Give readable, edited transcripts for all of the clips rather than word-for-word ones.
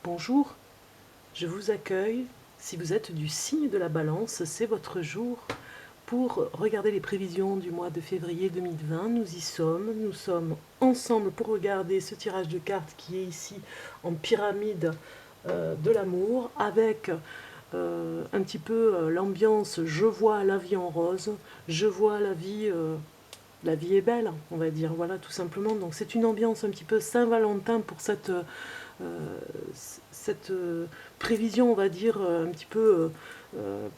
Bonjour, je vous accueille. Si vous êtes du signe de la Balance, c'est votre jour pour regarder les prévisions du mois de février 2020. Nous sommes ensemble pour regarder ce tirage de cartes qui est ici en pyramide de l'amour avec un petit peu l'ambiance je vois la vie en rose, je vois la vie est belle, on va dire, voilà, tout simplement. Donc c'est une ambiance un petit peu Saint-Valentin pour cette prévision, on va dire, un petit peu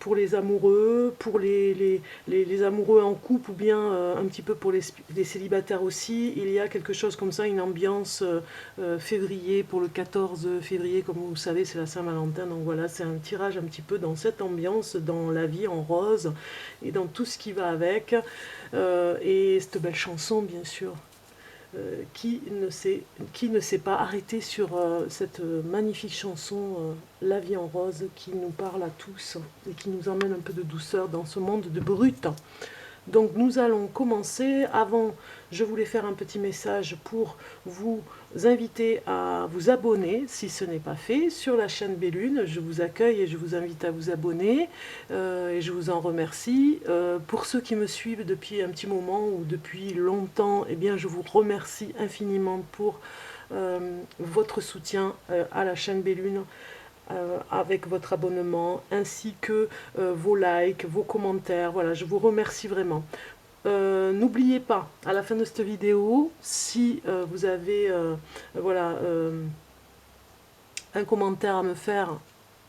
pour les amoureux, pour les amoureux en couple, ou bien un petit peu pour les célibataires aussi. Il y a quelque chose comme ça, une ambiance février, pour le 14 février, comme vous le savez, c'est la Saint-Valentin. Donc voilà, c'est un tirage un petit peu dans cette ambiance, dans la vie en rose, et dans tout ce qui va avec. Et cette belle chanson, bien sûr. Qui ne s'est pas arrêté sur cette magnifique chanson La vie en rose, qui nous parle à tous et qui nous emmène un peu de douceur dans ce monde de brut. Donc nous allons commencer. Avant, je voulais faire un petit message pour vous inviter à vous abonner, si ce n'est pas fait, sur la chaîne Bellune. Je vous accueille et je vous invite à vous abonner, et je vous en remercie. Pour ceux qui me suivent depuis un petit moment ou depuis longtemps, eh bien, je vous remercie infiniment pour votre soutien à la chaîne Bellune. Avec votre abonnement, ainsi que vos likes, vos commentaires. Voilà, je vous remercie vraiment. N'oubliez pas, à la fin de cette vidéo, si vous avez voilà, un commentaire à me faire,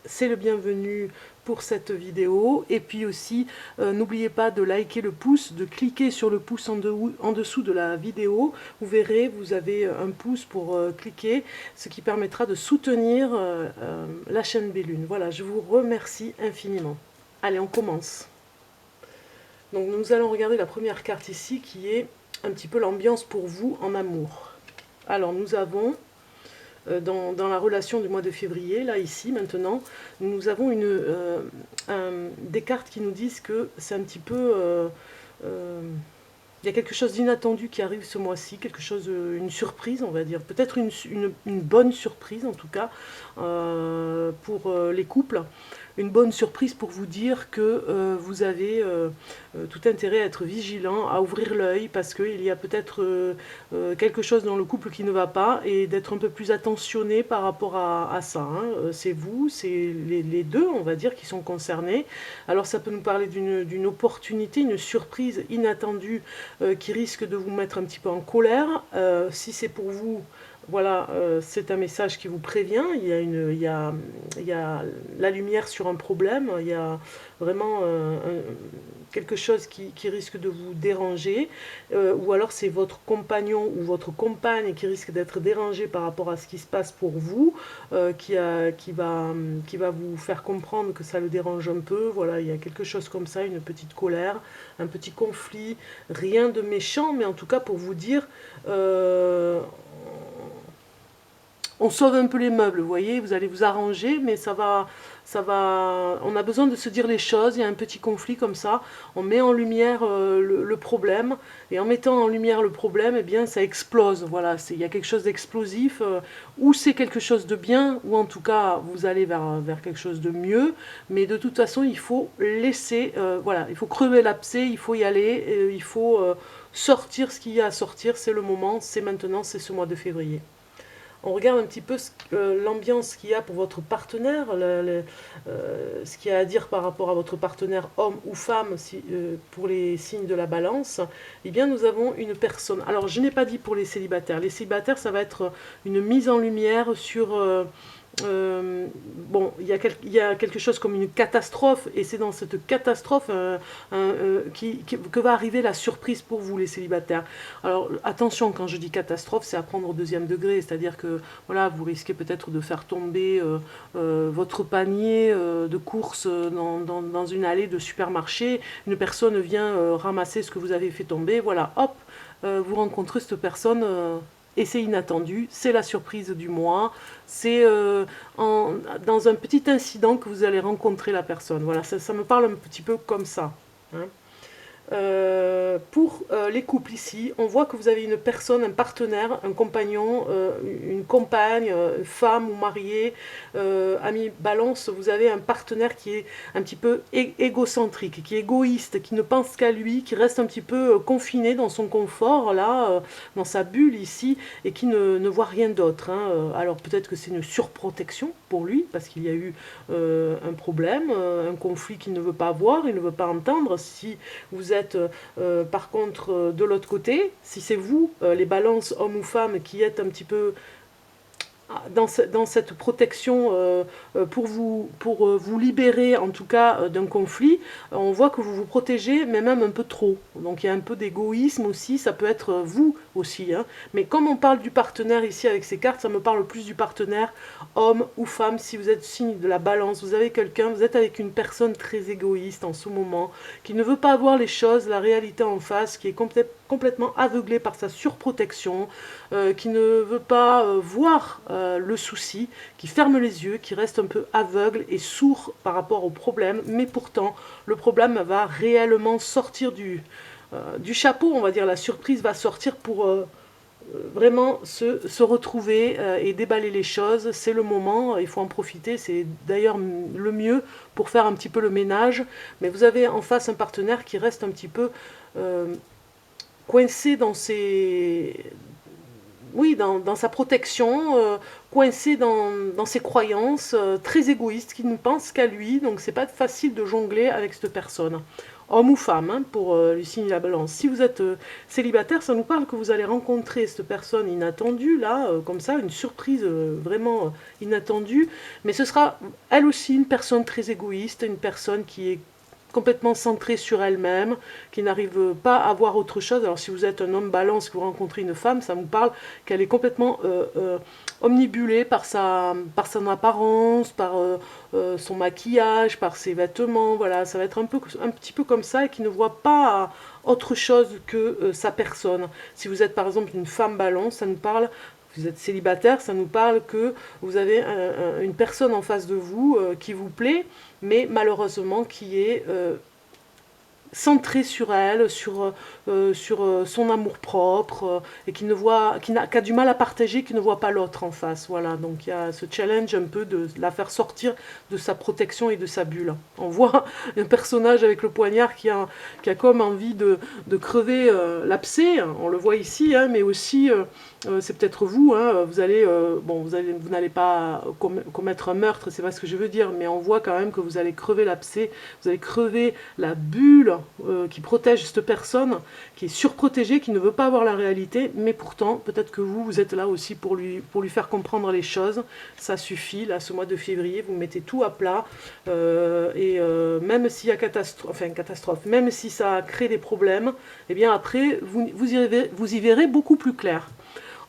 c'est le bienvenu pour cette vidéo. Et puis aussi, n'oubliez pas de liker le pouce, de cliquer sur le pouce en dessous de la vidéo. Vous verrez, vous avez un pouce pour cliquer, ce qui permettra de soutenir la chaîne Bellune. Voilà, je vous remercie infiniment. Allez, on commence. Donc nous allons regarder la première carte ici, qui est un petit peu l'ambiance pour vous en amour. Alors nous avons dans la relation du mois de février, là, ici, maintenant, nous avons des cartes qui nous disent que c'est un petit peu... il y a quelque chose d'inattendu qui arrive ce mois-ci, quelque chose, une surprise, on va dire. Peut-être une bonne surprise, en tout cas, pour les couples. Une bonne surprise pour vous dire que vous avez tout intérêt à être vigilant, à ouvrir l'œil, parce qu'il y a peut-être quelque chose dans le couple qui ne va pas, et d'être un peu plus attentionné par rapport à ça. Hein. C'est vous, c'est les deux, on va dire, qui sont concernés. Alors ça peut nous parler d'une opportunité, une surprise inattendue qui risque de vous mettre un petit peu en colère. Si c'est pour vous, voilà, c'est un message qui vous prévient. Il y a la lumière sur un problème, il y a vraiment quelque chose qui risque de vous déranger, ou alors c'est votre compagnon ou votre compagne qui risque d'être dérangé par rapport à ce qui se passe pour vous, qui va vous faire comprendre que ça le dérange un peu. Voilà, il y a quelque chose comme ça, une petite colère, un petit conflit, rien de méchant, mais en tout cas pour vous dire... on sauve un peu les meubles, vous voyez, vous allez vous arranger, mais on a besoin de se dire les choses. Il y a un petit conflit comme ça, on met en lumière le problème, et en mettant en lumière le problème, eh bien, ça explose. Voilà, il y a quelque chose d'explosif, ou c'est quelque chose de bien, ou en tout cas, vous allez vers quelque chose de mieux, mais de toute façon, il faut laisser, voilà, il faut crever l'abcès, il faut y aller, il faut sortir ce qu'il y a à sortir. C'est le moment, c'est maintenant, c'est ce mois de février. On regarde un petit peu l'ambiance qu'il y a pour votre partenaire, ce qu'il y a à dire par rapport à votre partenaire homme ou femme, pour les signes de la Balance. Eh bien, nous avons une personne. Alors, je n'ai pas dit pour les célibataires. Les célibataires, ça va être une mise en lumière sur... bon, il y a quelque chose comme une catastrophe, et c'est dans cette catastrophe que va arriver la surprise pour vous, les célibataires. Alors attention, quand je dis catastrophe, c'est à prendre au deuxième degré, c'est-à-dire que voilà, vous risquez peut-être de faire tomber votre panier de courses dans une allée de supermarché. Une personne vient ramasser ce que vous avez fait tomber, voilà, hop, vous rencontrez cette personne. Et c'est inattendu, c'est la surprise du mois, c'est dans un petit incident que vous allez rencontrer la personne. Voilà, ça me parle un petit peu comme ça. Hein. Pour les couples ici, on voit que vous avez une personne, un partenaire, un compagnon, une compagne, femme ou mariée, ami balance, vous avez un partenaire qui est un petit peu égocentrique, qui est égoïste, qui ne pense qu'à lui, qui reste un petit peu confiné dans son confort, là, dans sa bulle ici, et qui ne voit rien d'autre. Hein. Alors peut-être que c'est une surprotection pour lui, parce qu'il y a eu un problème, un conflit qu'il ne veut pas voir, il ne veut pas entendre. Si vous êtes par contre de l'autre côté, si c'est vous, les balances, hommes ou femmes, qui êtes un petit peu dans cette protection pour vous libérer en tout cas d'un conflit, on voit que vous vous protégez, mais même un peu trop. Donc il y a un peu d'égoïsme aussi, ça peut être vous aussi. Hein. Mais comme on parle du partenaire ici avec ces cartes, ça me parle plus du partenaire, homme ou femme. Si vous êtes signe de la balance, vous avez quelqu'un, vous êtes avec une personne très égoïste en ce moment, qui ne veut pas voir les choses, la réalité en face, qui est complètement aveuglé par sa surprotection, qui ne veut pas voir le souci, qui ferme les yeux, qui reste un peu aveugle et sourd par rapport au problème, mais pourtant le problème va réellement sortir du chapeau, on va dire, la surprise va sortir pour vraiment se retrouver et déballer les choses. C'est le moment, il faut en profiter, c'est d'ailleurs le mieux pour faire un petit peu le ménage, mais vous avez en face un partenaire qui reste un petit peu coincé dans ses... Oui, dans sa protection, coincé dans ses croyances, très égoïste, qui ne pense qu'à lui, donc c'est pas facile de jongler avec cette personne. Homme ou femme, hein, pour le signe de la balance. Si vous êtes célibataire, ça nous parle que vous allez rencontrer cette personne inattendue, là, comme ça, une surprise vraiment inattendue, mais ce sera elle aussi une personne très égoïste, une personne qui est complètement centrée sur elle-même, qui n'arrive pas à voir autre chose. Alors si vous êtes un homme balance, que vous rencontrez une femme, ça vous parle qu'elle est complètement omnibulée par son apparence, par son maquillage, par ses vêtements, voilà, ça va être un petit peu comme ça, et qui ne voit pas autre chose que sa personne. Si vous êtes par exemple une femme balance, ça nous parle, vous êtes célibataire, ça nous parle que vous avez une personne en face de vous qui vous plaît, mais malheureusement qui est centrée sur elle, sur son amour-propre, et qui a du mal à partager, qui ne voit pas l'autre en face. Voilà, donc il y a ce challenge un peu de la faire sortir de sa protection et de sa bulle. On voit un personnage avec le poignard qui a comme envie de crever l'abcès, on le voit ici, hein, mais aussi... c'est peut-être vous, hein, vous n'allez pas commettre un meurtre, c'est pas ce que je veux dire, mais on voit quand même que vous allez crever l'abcès, vous allez crever la bulle qui protège cette personne, qui est surprotégée, qui ne veut pas voir la réalité, mais pourtant, peut-être que vous êtes là aussi pour lui faire comprendre les choses. Ça suffit, là, ce mois de février, vous mettez tout à plat, même s'il y a catastrophe, même si ça crée des problèmes, eh bien après, vous y verrez beaucoup plus clair.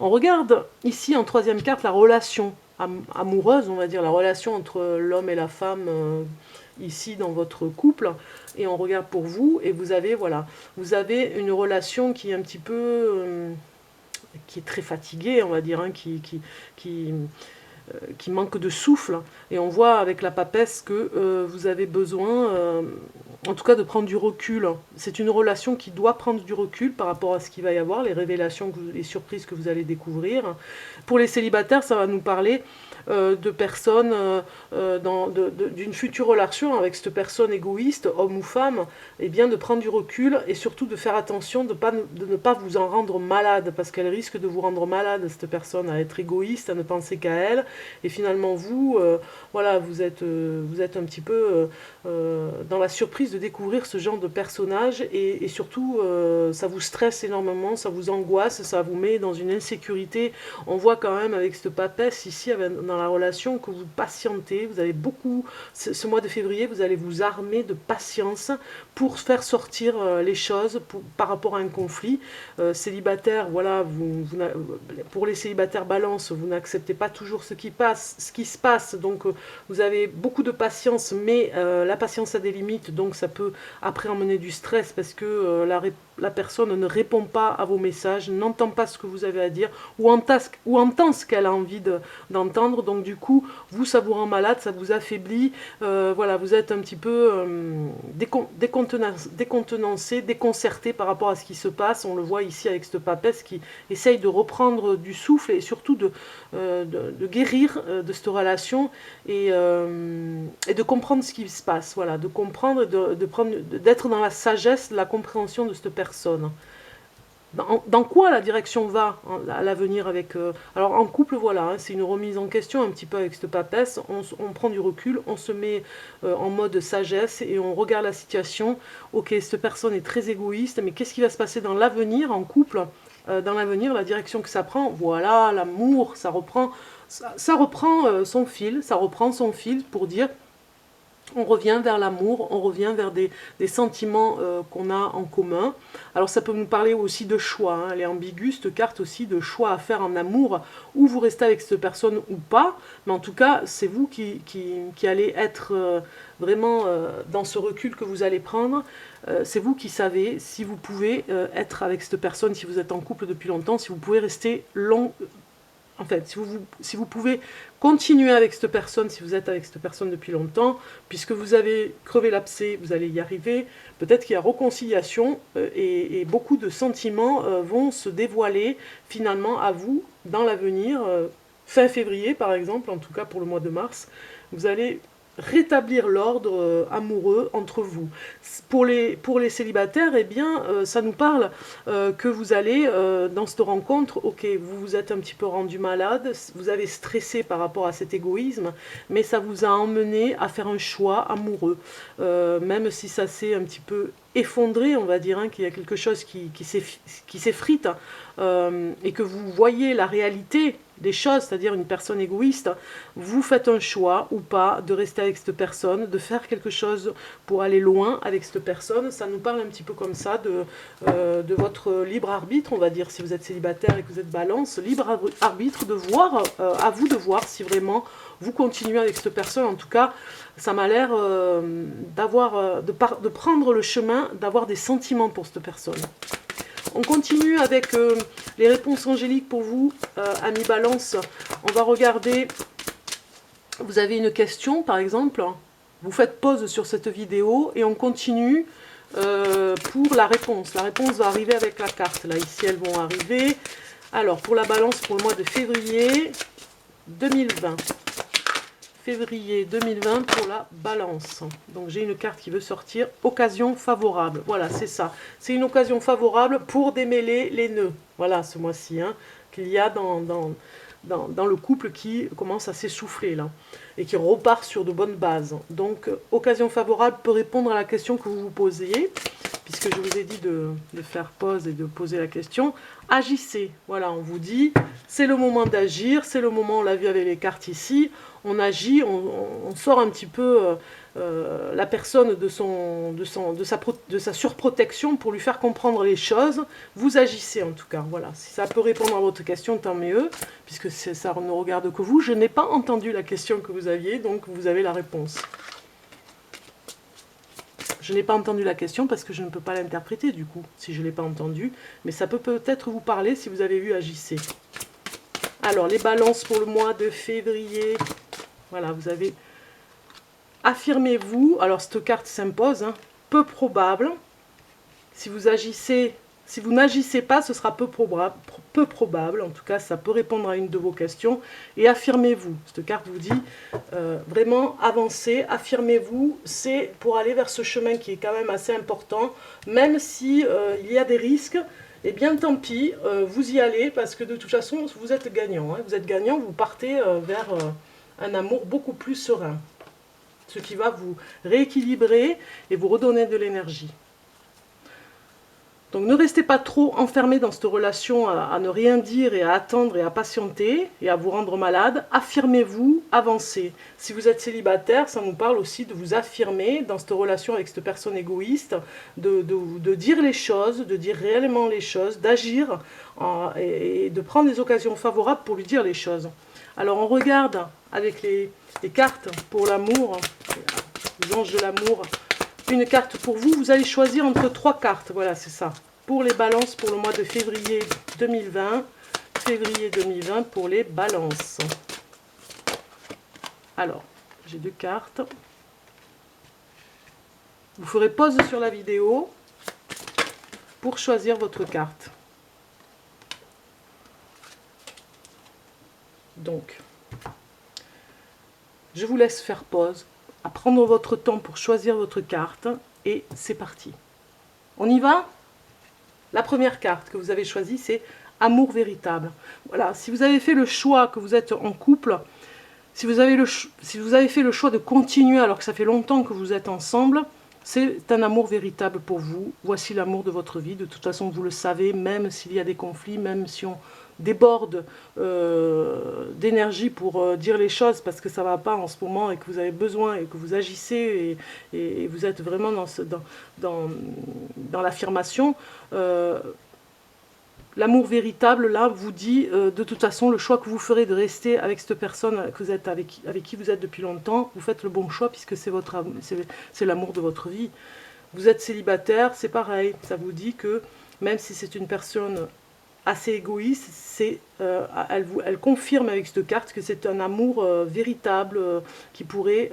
On regarde ici en troisième carte la relation amoureuse, on va dire, la relation entre l'homme et la femme ici dans votre couple, et on regarde pour vous, et vous avez une relation qui est un petit peu, qui est très fatiguée, on va dire, hein, qui manque de souffle, et on voit avec la papesse que vous avez besoin, en tout cas de prendre du recul. C'est une relation qui doit prendre du recul par rapport à ce qu'il va y avoir, les révélations, les surprises que vous allez découvrir. Pour les célibataires, ça va nous parler de personnes, d'une future relation avec cette personne égoïste, homme ou femme, et bien de prendre du recul et surtout de faire attention de ne pas vous en rendre malade, parce qu'elle risque de vous rendre malade, cette personne, à être égoïste, à ne penser qu'à elle, et finalement vous, vous êtes un petit peu dans la surprise de découvrir ce genre de personnage, et surtout ça vous stresse énormément, ça vous angoisse, ça vous met dans une insécurité. On voit quand même avec cette papesse ici dans la relation que vous patientez, vous avez beaucoup, ce mois de février, vous allez vous armer de patience pour faire sortir les choses par rapport à un conflit. Célibataire, voilà, pour les célibataires balance, vous n'acceptez pas toujours ce qui se passe, donc vous avez beaucoup de patience, mais la patience a des limites, donc ça peut après emmener du stress, parce que la personne ne répond pas à vos messages, n'entend pas ce que vous avez à dire, ou entend ce qu'elle a envie d'entendre. Donc du coup, vous, ça vous rend malade, ça vous affaiblit, voilà, vous êtes un petit peu décontenancé, déconcerté par rapport à ce qui se passe. On le voit ici avec cette papesse qui essaye de reprendre du souffle et surtout de guérir de cette relation et de comprendre ce qui se passe, voilà, de comprendre, d'être dans la sagesse, la compréhension de cette personne. Dans quoi la direction va à l'avenir avec... alors en couple, voilà, hein, c'est une remise en question un petit peu avec cette papesse, on prend du recul, on se met en mode sagesse et on regarde la situation. Ok, cette personne est très égoïste, mais qu'est-ce qui va se passer dans l'avenir en couple? Dans l'avenir, la direction que ça prend, voilà, l'amour, ça reprend son fil pour dire... On revient vers l'amour, on revient vers des sentiments qu'on a en commun. Alors ça peut nous parler aussi de choix, hein. Elle est ambiguë, cette carte aussi, de choix à faire en amour, où vous restez avec cette personne ou pas. Mais en tout cas, c'est vous qui allez être vraiment dans ce recul que vous allez prendre. C'est vous qui savez si vous pouvez être avec cette personne, si vous êtes en couple depuis longtemps, si vous pouvez rester long... En fait, si vous pouvez continuer avec cette personne, si vous êtes avec cette personne depuis longtemps, puisque vous avez crevé l'abcès, vous allez y arriver. Peut-être qu'il y a réconciliation et beaucoup de sentiments vont se dévoiler finalement à vous dans l'avenir. Fin février, par exemple, en tout cas pour le mois de mars, vous allez rétablir l'ordre amoureux entre vous. Pour les célibataires, eh bien, ça nous parle que vous allez, dans cette rencontre, ok, vous vous êtes un petit peu rendu malade, vous avez stressé par rapport à cet égoïsme, mais ça vous a emmené à faire un choix amoureux. Même si ça s'est un petit peu effondré, on va dire, hein, qu'il y a quelque chose qui s'effrite, et que vous voyez la réalité des choses, c'est-à-dire une personne égoïste, vous faites un choix ou pas de rester avec cette personne, de faire quelque chose pour aller loin avec cette personne. Ça nous parle un petit peu comme ça de votre libre arbitre, on va dire, si vous êtes célibataire et que vous êtes balance, libre arbitre de voir, à vous de voir si vraiment vous continuez avec cette personne. En tout cas, ça m'a l'air de prendre le chemin, d'avoir des sentiments pour cette personne. On continue avec les réponses angéliques pour vous, amis Balance. On va regarder, vous avez une question par exemple, vous faites pause sur cette vidéo et on continue pour la réponse. La réponse va arriver avec la carte, là ici elles vont arriver. Alors pour la Balance pour le mois de février 2020. Février 2020 pour la Balance. Donc j'ai une carte qui veut sortir, occasion favorable. Voilà, c'est ça. C'est une occasion favorable pour démêler les nœuds. Voilà, ce mois-ci, hein, qu'il y a dans le couple qui commence à s'essouffler là et qui repart sur de bonnes bases. Donc, occasion favorable peut répondre à la question que vous vous posiez, puisque je vous ai dit de faire pause et de poser la question. Agissez. Voilà, on vous dit, c'est le moment d'agir, c'est le moment, on l'a vu avec les cartes ici, on agit, on sort un petit peu la personne de sa surprotection pour lui faire comprendre les choses. Vous agissez en tout cas, voilà. Si ça peut répondre à votre question, tant mieux, puisque ça ne regarde que vous. Je n'ai pas entendu la question que vous aviez, donc vous avez la réponse. Je n'ai pas entendu la question parce que je ne peux pas l'interpréter du coup, si je ne l'ai pas entendue. Mais ça peut peut-être vous parler si vous avez vu agissez. Alors, les balances pour le mois de février. Voilà, vous avez... Affirmez-vous. Alors, cette carte s'impose. Hein, peu probable. Si vous agissez... Si vous n'agissez pas, ce sera peu probable. En tout cas, ça peut répondre à une de vos questions. Et affirmez-vous. Cette carte vous dit vraiment avancez, affirmez-vous. C'est pour aller vers ce chemin qui est quand même assez important. Même si il y a des risques, eh bien tant pis, vous y allez parce que de toute façon, vous êtes gagnant. Hein. Vous êtes gagnant, vous partez vers un amour beaucoup plus serein. Ce qui va vous rééquilibrer et vous redonner de l'énergie. Donc ne restez pas trop enfermé dans cette relation à ne rien dire et à attendre et à patienter et à vous rendre malade. Affirmez-vous, avancez. Si vous êtes célibataire, ça nous parle aussi de vous affirmer dans cette relation avec cette personne égoïste, de dire les choses, de dire réellement les choses, d'agir et de prendre des occasions favorables pour lui dire les choses. Alors on regarde avec les cartes pour l'amour, les anges de l'amour. Une carte pour vous, vous allez choisir entre 3 cartes, voilà c'est ça. pour les balances pour le mois de février 2020. Février 2020 pour les balances. Alors, j'ai 2 cartes. Vous ferez pause sur la vidéo pour choisir votre carte. Donc, je vous laisse faire pause, à prendre votre temps pour choisir votre carte, et c'est parti. On y va? La première carte que vous avez choisie, c'est Amour véritable. Voilà, si vous avez fait le choix que vous êtes en couple, si vous avez fait le choix de continuer alors que ça fait longtemps que vous êtes ensemble, c'est un amour véritable pour vous. Voici l'amour de votre vie. De toute façon, vous le savez, même s'il y a des conflits, même si on déborde d'énergie pour dire les choses parce que ça ne va pas en ce moment et que vous avez besoin et que vous agissez et vous êtes vraiment dans l'affirmation. L'amour véritable, là, vous dit, de toute façon, le choix que vous ferez de rester avec cette personne que vous êtes avec qui vous êtes depuis longtemps, vous faites le bon choix puisque c'est l'amour de votre vie. Vous êtes célibataire, c'est pareil. Ça vous dit que même si c'est une personne assez égoïste, elle confirme avec cette carte que c'est un amour véritable qui pourrait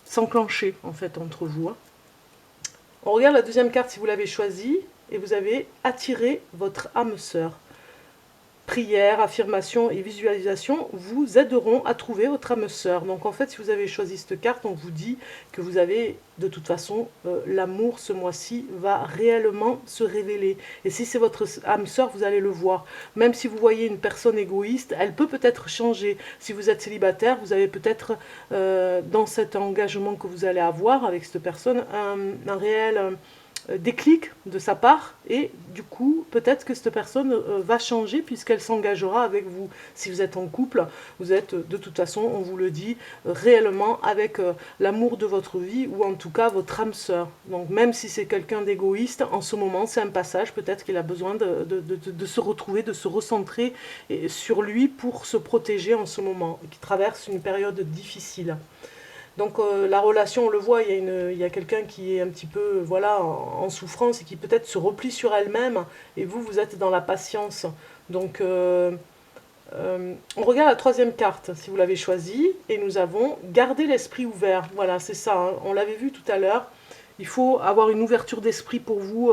s'enclencher, en fait, entre vous. Hein. On regarde la deuxième carte si vous l'avez choisie. Et vous avez attiré votre âme sœur. Prière, affirmation et visualisation vous aideront à trouver votre âme sœur. Donc en fait, si vous avez choisi cette carte, on vous dit que vous avez, de toute façon, l'amour ce mois-ci va réellement se révéler. Et si c'est votre âme sœur, vous allez le voir. Même si vous voyez une personne égoïste, elle peut peut-être changer. Si vous êtes célibataire, vous avez peut-être, dans cet engagement que vous allez avoir avec cette personne, un réel... déclic de sa part et du coup peut-être que cette personne va changer puisqu'elle s'engagera avec vous. Si vous êtes en couple, vous êtes de toute façon, on vous le dit, réellement avec l'amour de votre vie ou en tout cas votre âme sœur. Donc même si c'est quelqu'un d'égoïste, en ce moment c'est un passage, peut-être qu'il a besoin de se retrouver, de se recentrer sur lui pour se protéger en ce moment, qui traverse une période difficile. Donc la relation, on le voit, il y a quelqu'un qui est un petit peu voilà, en souffrance et qui peut-être se replie sur elle-même et vous êtes dans la patience. Donc on regarde la troisième carte si vous l'avez choisie et nous avons gardé l'esprit ouvert. Voilà, c'est ça, hein, on l'avait vu tout à l'heure. Il faut avoir une ouverture d'esprit pour vous,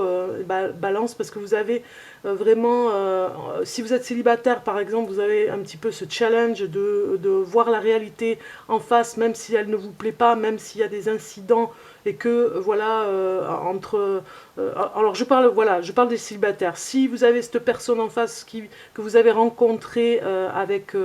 balance, parce que vous avez vraiment, si vous êtes célibataire par exemple, vous avez un petit peu ce challenge de voir la réalité en face, même si elle ne vous plaît pas, même s'il y a des incidents, et que, voilà, alors je parle des célibataires. Si vous avez cette personne en face que vous avez rencontrée avec...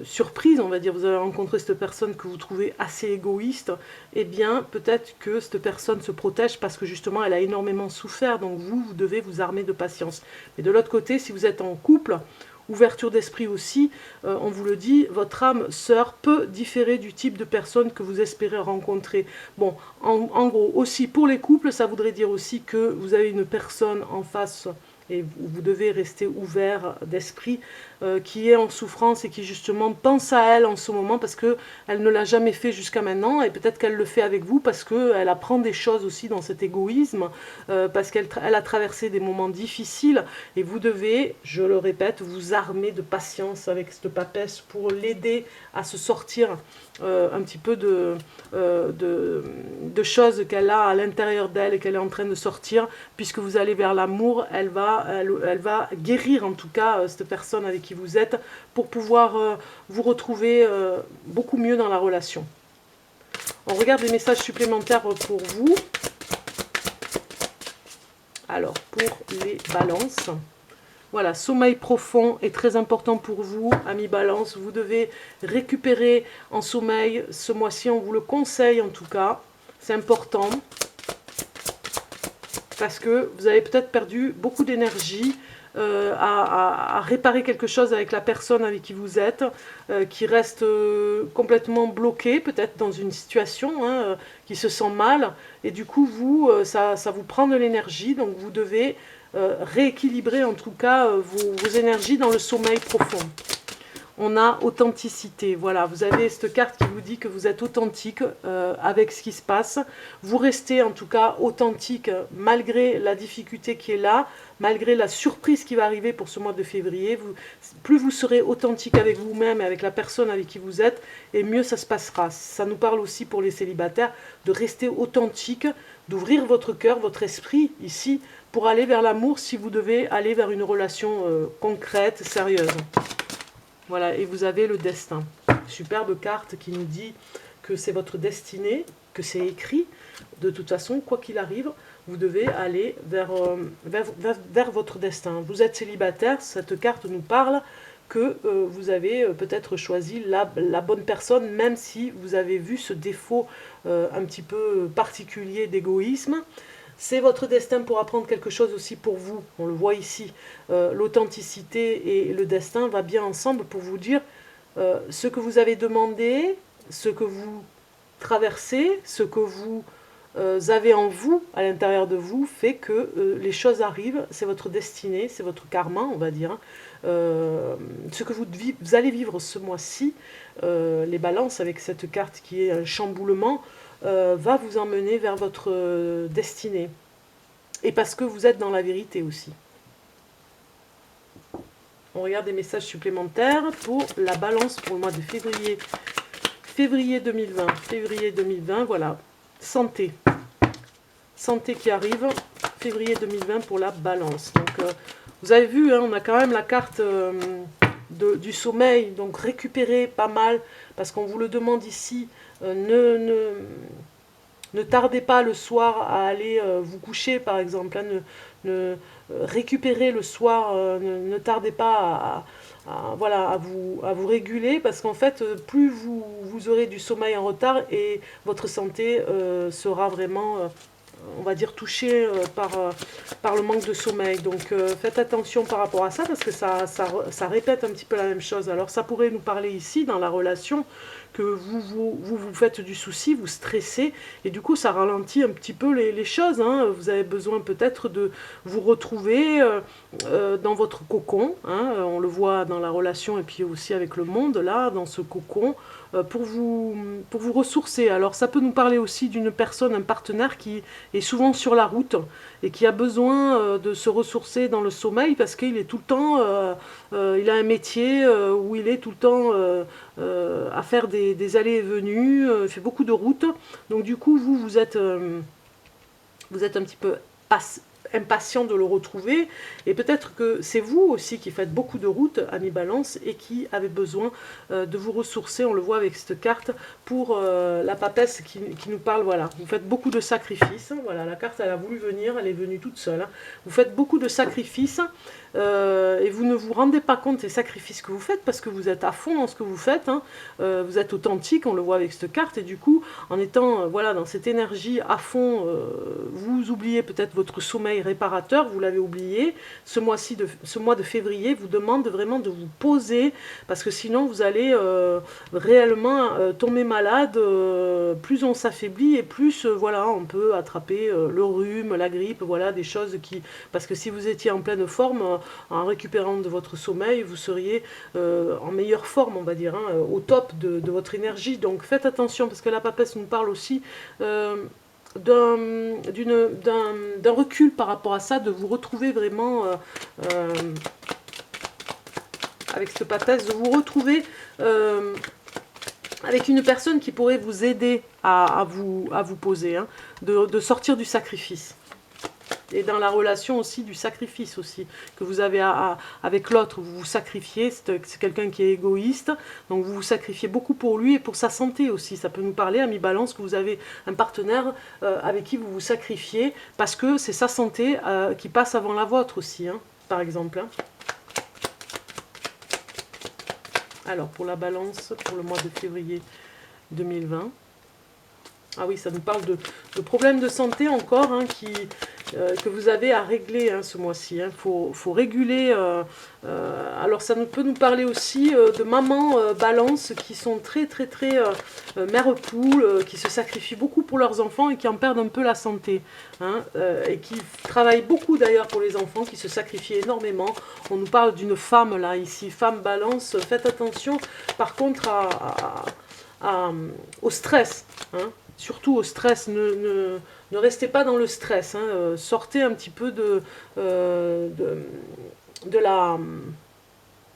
surprise, on va dire, vous avez rencontré cette personne que vous trouvez assez égoïste, eh bien, peut-être que cette personne se protège parce que justement, elle a énormément souffert, donc vous devez vous armer de patience. Mais de l'autre côté, si vous êtes en couple, ouverture d'esprit aussi, on vous le dit, votre âme sœur peut différer du type de personne que vous espérez rencontrer. Bon, en gros, aussi pour les couples, ça voudrait dire aussi que vous avez une personne en face et vous devez rester ouvert d'esprit, qui est en souffrance et qui justement pense à elle en ce moment parce qu'elle ne l'a jamais fait jusqu'à maintenant et peut-être qu'elle le fait avec vous parce qu'elle apprend des choses aussi dans cet égoïsme, parce qu'elle a traversé des moments difficiles et vous devez, je le répète, vous armer de patience avec cette papesse pour l'aider à se sortir un petit peu de choses qu'elle a à l'intérieur d'elle et qu'elle est en train de sortir, puisque vous allez vers l'amour, elle va guérir en tout cas cette personne avec qui vous êtes pour pouvoir vous retrouver beaucoup mieux dans la relation. On regarde les messages supplémentaires pour vous. Alors, pour les balances, voilà, sommeil profond est très important pour vous, amis balance. Vous devez récupérer en sommeil ce mois-ci, on vous le conseille en tout cas. C'est important parce que vous avez peut-être perdu beaucoup d'énergie à réparer quelque chose avec la personne avec qui vous êtes, qui reste complètement bloqué, peut-être dans une situation qui se sent mal. Et du coup, ça vous prend de l'énergie, donc vous devez... rééquilibrer en tout cas vos énergies dans le sommeil profond. on a authenticité. Voilà, vous avez cette carte qui vous dit que vous êtes authentique avec ce qui se passe. Vous restez en tout cas authentique malgré la difficulté qui est là, malgré la surprise qui va arriver pour ce mois de février. Plus vous serez authentique avec vous-même et avec la personne avec qui vous êtes, et mieux ça se passera. Ça nous parle aussi pour les célibataires de rester authentique, d'ouvrir votre cœur, votre esprit ici, pour aller vers l'amour si vous devez aller vers une relation concrète, sérieuse. Voilà, et vous avez le destin. Superbe carte qui nous dit que c'est votre destinée, que c'est écrit. De toute façon, quoi qu'il arrive, vous devez aller vers votre destin. Vous êtes célibataire, cette carte nous parle que vous avez peut-être choisi la bonne personne, même si vous avez vu ce défaut un petit peu particulier d'égoïsme. C'est votre destin pour apprendre quelque chose aussi pour vous. On le voit ici. L'authenticité et le destin va bien ensemble pour vous dire ce que vous avez demandé, ce que vous traversez, ce que vous avez en vous, à l'intérieur de vous, fait que les choses arrivent. C'est votre destinée, c'est votre karma, on va dire. Ce que vous allez vivre ce mois-ci, les balances avec cette carte qui est un chamboulement, va vous emmener vers votre destinée. Et parce que vous êtes dans la vérité aussi. On regarde des messages supplémentaires pour la balance pour le mois de février. Février 2020. Février 2020, voilà. Santé. Santé qui arrive. Février 2020 pour la balance. Donc, vous avez vu, hein, on a quand même la carte du sommeil. Donc, récupérez pas mal. Parce qu'on vous le demande ici. Ne tardez pas le soir à aller vous coucher, par exemple. Hein, récupérez le soir, ne tardez pas à vous réguler, parce qu'en fait, plus vous aurez du sommeil en retard, et votre santé sera vraiment, on va dire, touchée par le manque de sommeil. Donc faites attention par rapport à ça, parce que ça répète un petit peu la même chose. Alors ça pourrait nous parler ici, dans la relation, que vous faites du souci, vous stressez, et du coup ça ralentit un petit peu les choses. Hein. Vous avez besoin peut-être de vous retrouver dans votre cocon, hein. On le voit dans la relation et puis aussi avec le monde, là, dans ce cocon, pour vous ressourcer. Alors ça peut nous parler aussi d'une personne, un partenaire qui est souvent sur la route et qui a besoin de se ressourcer dans le sommeil, parce qu'il est tout le temps, il a un métier où il est tout le temps à faire des allées et venues, il fait beaucoup de routes. Donc du coup, vous êtes un petit peu impatient de le retrouver, et peut-être que c'est vous aussi qui faites beaucoup de routes, Ami Balance, et qui avez besoin de vous ressourcer. On le voit avec cette carte pour la papesse qui nous parle. Voilà, vous faites beaucoup de sacrifices. Voilà, la carte elle a voulu venir, elle est venue toute seule. Hein. Vous faites beaucoup de sacrifices et vous ne vous rendez pas compte des sacrifices que vous faites, parce que vous êtes à fond dans ce que vous faites. Hein. Vous êtes authentique, on le voit avec cette carte, et du coup, en étant voilà, dans cette énergie à fond, vous oubliez peut-être votre sommeil réparateur, vous l'avez oublié. Ce mois de février vous demande vraiment de vous poser, parce que sinon vous allez réellement tomber malade. Plus on s'affaiblit, et plus voilà, on peut attraper le rhume, la grippe, voilà, des choses qui... Parce que si vous étiez en pleine forme, en récupérant de votre sommeil, vous seriez en meilleure forme, on va dire, hein, au top de votre énergie. Donc faites attention, parce que la papesse nous parle aussi d'un recul par rapport à ça, de vous retrouver vraiment avec ce papesse, de vous retrouver avec une personne qui pourrait vous aider à vous poser, hein, de sortir du sacrifice. Et dans la relation aussi, du sacrifice aussi, que vous avez avec l'autre, vous vous sacrifiez, c'est quelqu'un qui est égoïste, donc vous vous sacrifiez beaucoup pour lui et pour sa santé aussi. Ça peut nous parler, Ami Balance, que vous avez un partenaire avec qui vous vous sacrifiez, parce que c'est sa santé qui passe avant la vôtre aussi, hein, par exemple. Hein. Alors, pour la balance, pour le mois de février 2020, ah oui, ça nous parle de problèmes de santé encore, hein, que vous avez à régler hein, ce mois-ci. Il faut réguler. Alors ça peut nous parler aussi de mamans balance qui sont très mères poules, qui se sacrifient beaucoup pour leurs enfants et qui en perdent un peu la santé. Hein, et qui travaillent beaucoup d'ailleurs pour les enfants, qui se sacrifient énormément. On nous parle d'une femme là, ici, femme balance. Faites attention par contre au stress. Hein. Surtout au stress, ne restez pas dans le stress, hein. Sortez un petit peu de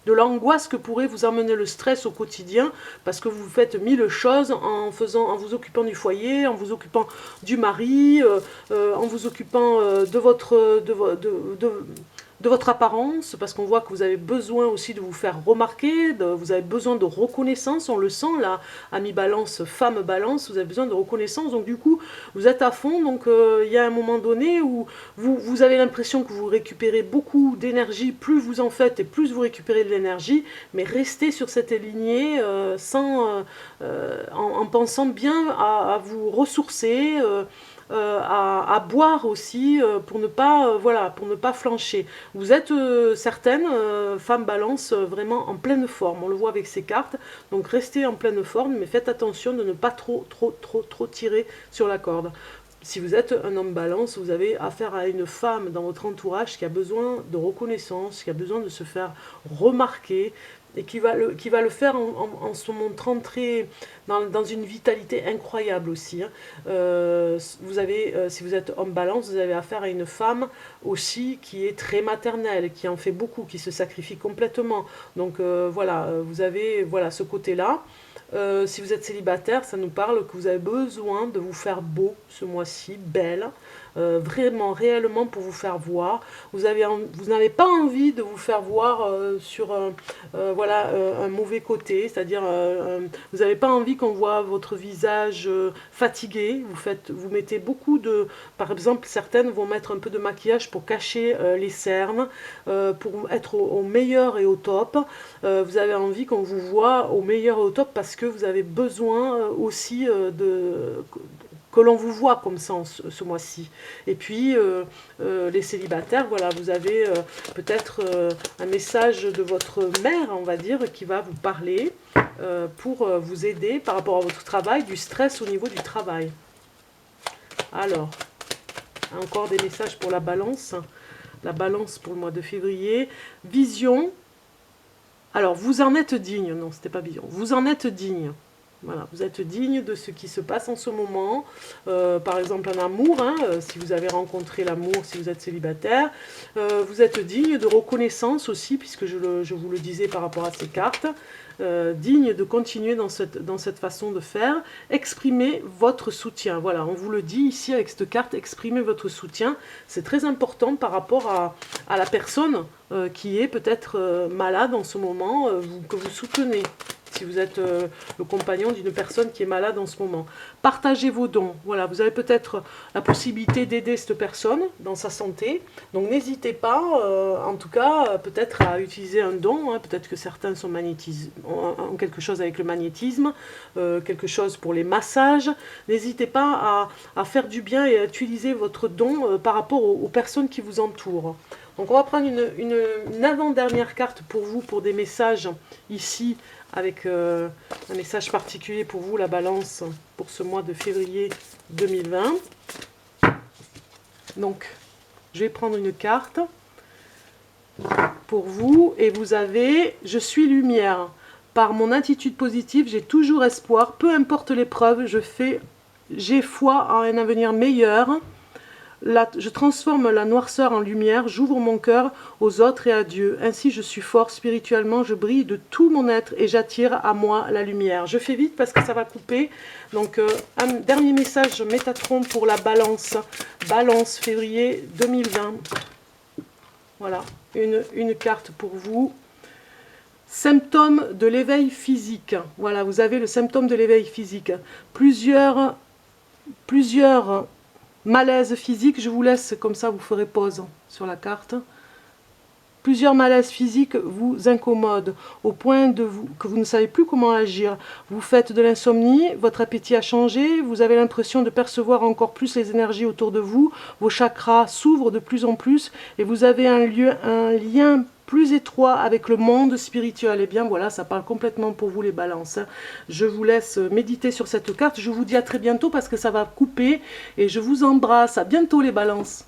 l'angoisse que pourrait vous amener le stress au quotidien, parce que vous faites mille choses en vous occupant du foyer, en vous occupant du mari, en vous occupant de votre apparence, parce qu'on voit que vous avez besoin aussi de vous faire remarquer, vous avez besoin de reconnaissance, on le sent là, ami balance, femme balance, vous avez besoin de reconnaissance, donc du coup vous êtes à fond, donc il y a un moment donné où vous avez l'impression que vous récupérez beaucoup d'énergie, plus vous en faites et plus vous récupérez de l'énergie, mais restez sur cette lignée en pensant bien à vous ressourcer, à boire aussi pour ne pas flancher. Vous êtes certaines femmes balance vraiment en pleine forme, on le voit avec ces cartes, donc restez en pleine forme, mais faites attention de ne pas trop tirer sur la corde. Si vous êtes un homme balance, vous avez affaire à une femme dans votre entourage qui a besoin de reconnaissance, qui a besoin de se faire remarquer, et qui va le faire en se montrant très dans une vitalité incroyable aussi. Hein. Si vous êtes homme balance, vous avez affaire à une femme aussi qui est très maternelle, qui en fait beaucoup, qui se sacrifie complètement. Donc voilà, vous avez ce côté-là. Si vous êtes célibataire, ça nous parle que vous avez besoin de vous faire beau ce mois-ci, belle, vraiment, réellement pour vous faire voir. Vous n'avez pas envie de vous faire voir sur un mauvais côté, c'est-à-dire vous n'avez pas envie qu'on voit votre visage fatigué. Vous mettez beaucoup par exemple, certaines vont mettre un peu de maquillage pour cacher les cernes, pour être au meilleur et au top. Vous avez envie qu'on vous voit au meilleur et au top parce que vous avez besoin aussi que l'on vous voit comme ça ce mois-ci. Et puis, les célibataires, voilà, vous avez peut-être un message de votre mère, on va dire, qui va vous parler pour vous aider par rapport à votre travail, du stress au niveau du travail. Alors, encore des messages pour la balance pour le mois de février. Vision. Alors, vous en êtes digne. Non, c'était pas vision. Vous en êtes digne. Voilà, vous êtes digne de ce qui se passe en ce moment. Par exemple, un amour, hein, si vous avez rencontré l'amour, si vous êtes célibataire. Vous êtes digne de reconnaissance aussi, puisque je vous le disais par rapport à ces cartes. Digne de continuer dans cette façon de faire. Exprimez votre soutien. Voilà, on vous le dit ici avec cette carte, exprimez votre soutien. C'est très important par rapport à la personne qui est peut-être malade en ce moment, que vous soutenez. Si vous êtes le compagnon d'une personne qui est malade en ce moment. Partagez vos dons. Voilà, vous avez peut-être la possibilité d'aider cette personne dans sa santé. Donc n'hésitez pas, en tout cas, peut-être à utiliser un don. Hein. Peut-être que certains ont quelque chose avec le magnétisme, quelque chose pour les massages. N'hésitez pas à faire du bien et à utiliser votre don par rapport aux personnes qui vous entourent. Donc on va prendre une avant-dernière carte pour vous, pour des messages ici, avec un message particulier pour vous, la balance, pour ce mois de février 2020. Donc, je vais prendre une carte pour vous, et vous avez « Je suis lumière. Par mon attitude positive, j'ai toujours espoir. Peu importe l'épreuve, j'ai foi en un avenir meilleur. Je transforme la noirceur en lumière, j'ouvre mon cœur aux autres et à Dieu. Ainsi je suis fort spirituellement, je brille de tout mon être et j'attire à moi la lumière. » Je fais vite parce que ça va couper. Donc un dernier message Métatron pour la balance. Balance février 2020. Voilà, une carte pour vous. Symptômes de l'éveil physique. Voilà, vous avez le symptôme de l'éveil physique. Plusieurs malaises physiques, je vous laisse, comme ça vous ferez pause sur la carte. Plusieurs malaises physiques vous incommodent au point que vous ne savez plus comment agir. Vous faites de l'insomnie, votre appétit a changé, vous avez l'impression de percevoir encore plus les énergies autour de vous, vos chakras s'ouvrent de plus en plus et vous avez un lien plus étroit avec le monde spirituel. Et bien voilà, ça parle complètement pour vous les balances. Je vous laisse méditer sur cette carte. Je vous dis à très bientôt parce que ça va couper et je vous embrasse. À bientôt les balances.